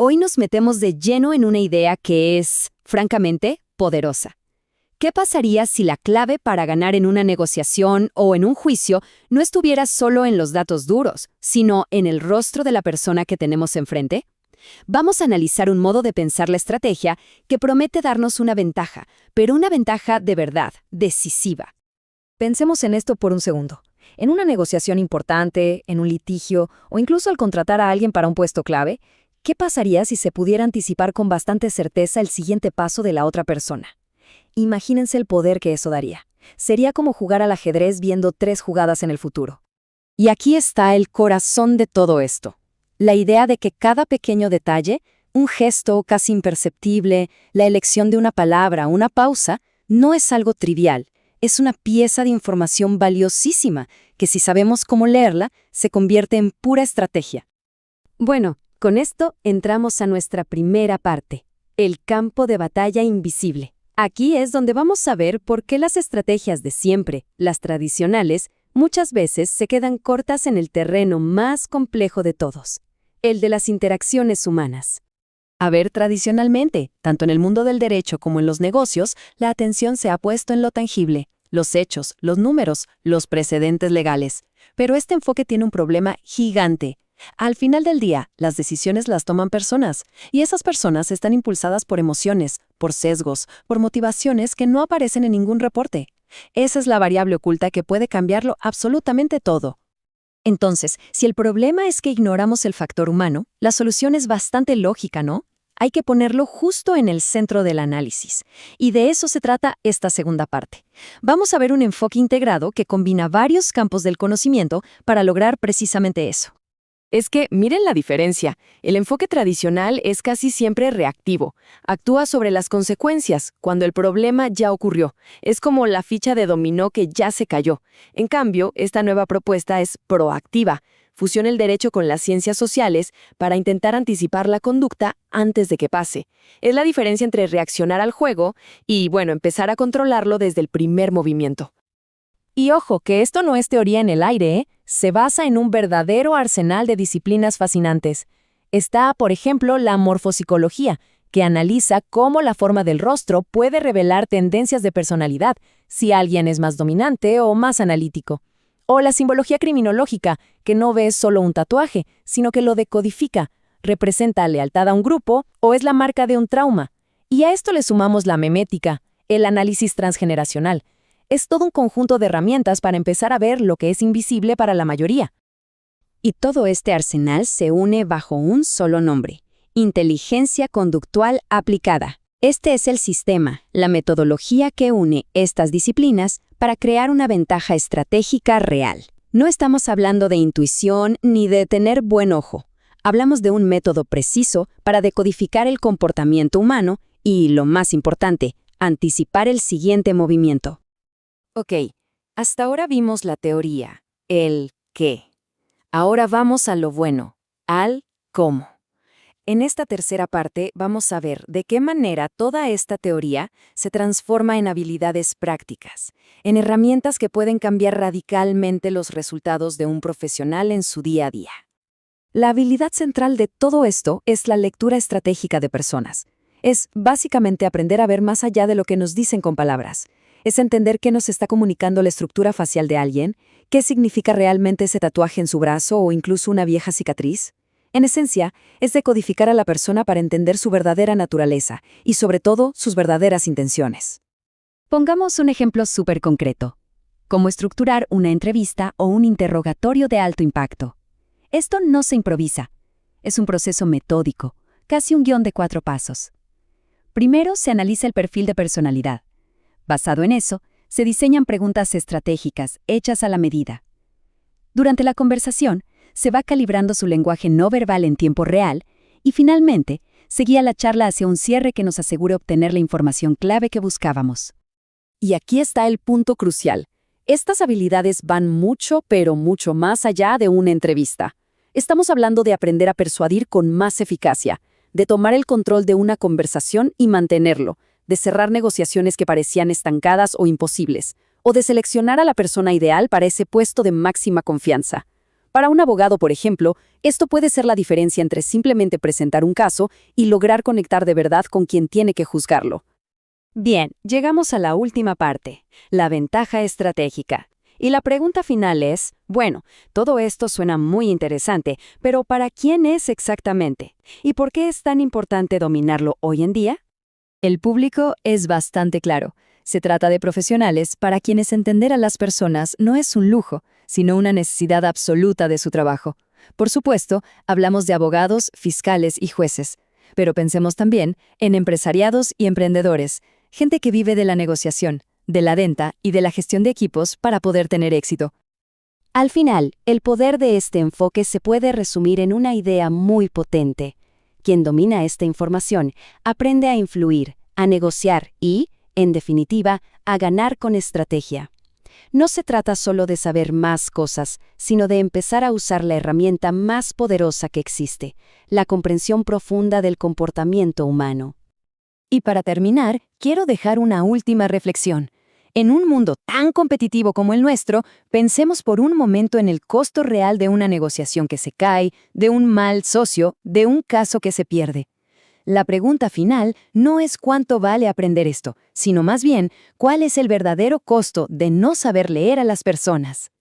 Hoy nos metemos de lleno en una idea que es, francamente, poderosa. ¿Qué pasaría si la clave para ganar en una negociación o en un juicio no estuviera solo en los datos duros, sino en el rostro de la persona que tenemos enfrente? Vamos a analizar un modo de pensar la estrategia que promete darnos una ventaja, pero una ventaja de verdad, decisiva. Pensemos en esto por un segundo. En una negociación importante, en un litigio o incluso al contratar a alguien para un puesto clave, ¿qué pasaría si se pudiera anticipar con bastante certeza el siguiente paso de la otra persona? Imagínense el poder que eso daría. Sería como jugar al ajedrez viendo 3 jugadas en el futuro. Y aquí está el corazón de todo esto. La idea de que cada pequeño detalle, un gesto casi imperceptible, la elección de una palabra, una pausa, no es algo trivial. Es una pieza de información valiosísima que, si sabemos cómo leerla, se convierte en pura estrategia. Bueno, con esto entramos a nuestra primera parte, el campo de batalla invisible. Aquí es donde vamos a ver por qué las estrategias de siempre, las tradicionales, muchas veces se quedan cortas en el terreno más complejo de todos, el de las interacciones humanas. A ver, tradicionalmente, tanto en el mundo del derecho como en los negocios, la atención se ha puesto en lo tangible, los hechos, los números, los precedentes legales. Pero este enfoque tiene un problema gigante. Al final del día, las decisiones las toman personas, y esas personas están impulsadas por emociones, por sesgos, por motivaciones que no aparecen en ningún reporte. Esa es la variable oculta que puede cambiarlo absolutamente todo. Entonces, si el problema es que ignoramos el factor humano, la solución es bastante lógica, ¿no? Hay que ponerlo justo en el centro del análisis. Y de eso se trata esta segunda parte. Vamos a ver un enfoque integrado que combina varios campos del conocimiento para lograr precisamente eso. Es que, miren la diferencia. El enfoque tradicional es casi siempre reactivo. Actúa sobre las consecuencias, cuando el problema ya ocurrió. Es como la ficha de dominó que ya se cayó. En cambio, esta nueva propuesta es proactiva. Fusiona el derecho con las ciencias sociales para intentar anticipar la conducta antes de que pase. Es la diferencia entre reaccionar al juego y, empezar a controlarlo desde el primer movimiento. Y ojo, que esto no es teoría en el aire, ¿eh? Se basa en un verdadero arsenal de disciplinas fascinantes. Está, por ejemplo, la morfopsicología, que analiza cómo la forma del rostro puede revelar tendencias de personalidad, si alguien es más dominante o más analítico. O la simbología criminológica, que no ve solo un tatuaje, sino que lo decodifica, representa lealtad a un grupo o es la marca de un trauma. Y a esto le sumamos la memética, el análisis transgeneracional. Es todo un conjunto de herramientas para empezar a ver lo que es invisible para la mayoría. Y todo este arsenal se une bajo un solo nombre: inteligencia conductual aplicada. Este es el sistema, la metodología que une estas disciplinas para crear una ventaja estratégica real. No estamos hablando de intuición ni de tener buen ojo. Hablamos de un método preciso para decodificar el comportamiento humano y, lo más importante, anticipar el siguiente movimiento. Ok, hasta ahora vimos la teoría, el qué. Ahora vamos a lo bueno, al cómo. En esta tercera parte vamos a ver de qué manera toda esta teoría se transforma en habilidades prácticas, en herramientas que pueden cambiar radicalmente los resultados de un profesional en su día a día. La habilidad central de todo esto es la lectura estratégica de personas. Es básicamente aprender a ver más allá de lo que nos dicen con palabras. Es entender qué nos está comunicando la estructura facial de alguien, qué significa realmente ese tatuaje en su brazo o incluso una vieja cicatriz. En esencia, es decodificar a la persona para entender su verdadera naturaleza y, sobre todo, sus verdaderas intenciones. Pongamos un ejemplo súper concreto: cómo estructurar una entrevista o un interrogatorio de alto impacto. Esto no se improvisa. Es un proceso metódico, casi un guión de 4 pasos. Primero se analiza el perfil de personalidad. Basado en eso, se diseñan preguntas estratégicas, hechas a la medida. Durante la conversación, se va calibrando su lenguaje no verbal en tiempo real y, finalmente, se guía la charla hacia un cierre que nos asegure obtener la información clave que buscábamos. Y aquí está el punto crucial. Estas habilidades van mucho, pero mucho más allá de una entrevista. Estamos hablando de aprender a persuadir con más eficacia, de tomar el control de una conversación y mantenerlo, de cerrar negociaciones que parecían estancadas o imposibles, o de seleccionar a la persona ideal para ese puesto de máxima confianza. Para un abogado, por ejemplo, esto puede ser la diferencia entre simplemente presentar un caso y lograr conectar de verdad con quien tiene que juzgarlo. Bien, llegamos a la última parte, la ventaja estratégica. Y la pregunta final es, bueno, todo esto suena muy interesante, pero ¿para quién es exactamente? ¿Y por qué es tan importante dominarlo hoy en día? El público es bastante claro. Se trata de profesionales para quienes entender a las personas no es un lujo, sino una necesidad absoluta de su trabajo. Por supuesto, hablamos de abogados, fiscales y jueces, pero pensemos también en empresariados y emprendedores, gente que vive de la negociación, de la venta y de la gestión de equipos para poder tener éxito. Al final, el poder de este enfoque se puede resumir en una idea muy potente. Quien domina esta información aprende a influir, a negociar y, en definitiva, a ganar con estrategia. No se trata solo de saber más cosas, sino de empezar a usar la herramienta más poderosa que existe, la comprensión profunda del comportamiento humano. Y para terminar, quiero dejar una última reflexión. En un mundo tan competitivo como el nuestro, pensemos por un momento en el costo real de una negociación que se cae, de un mal socio, de un caso que se pierde. La pregunta final no es cuánto vale aprender esto, sino más bien cuál es el verdadero costo de no saber leer a las personas.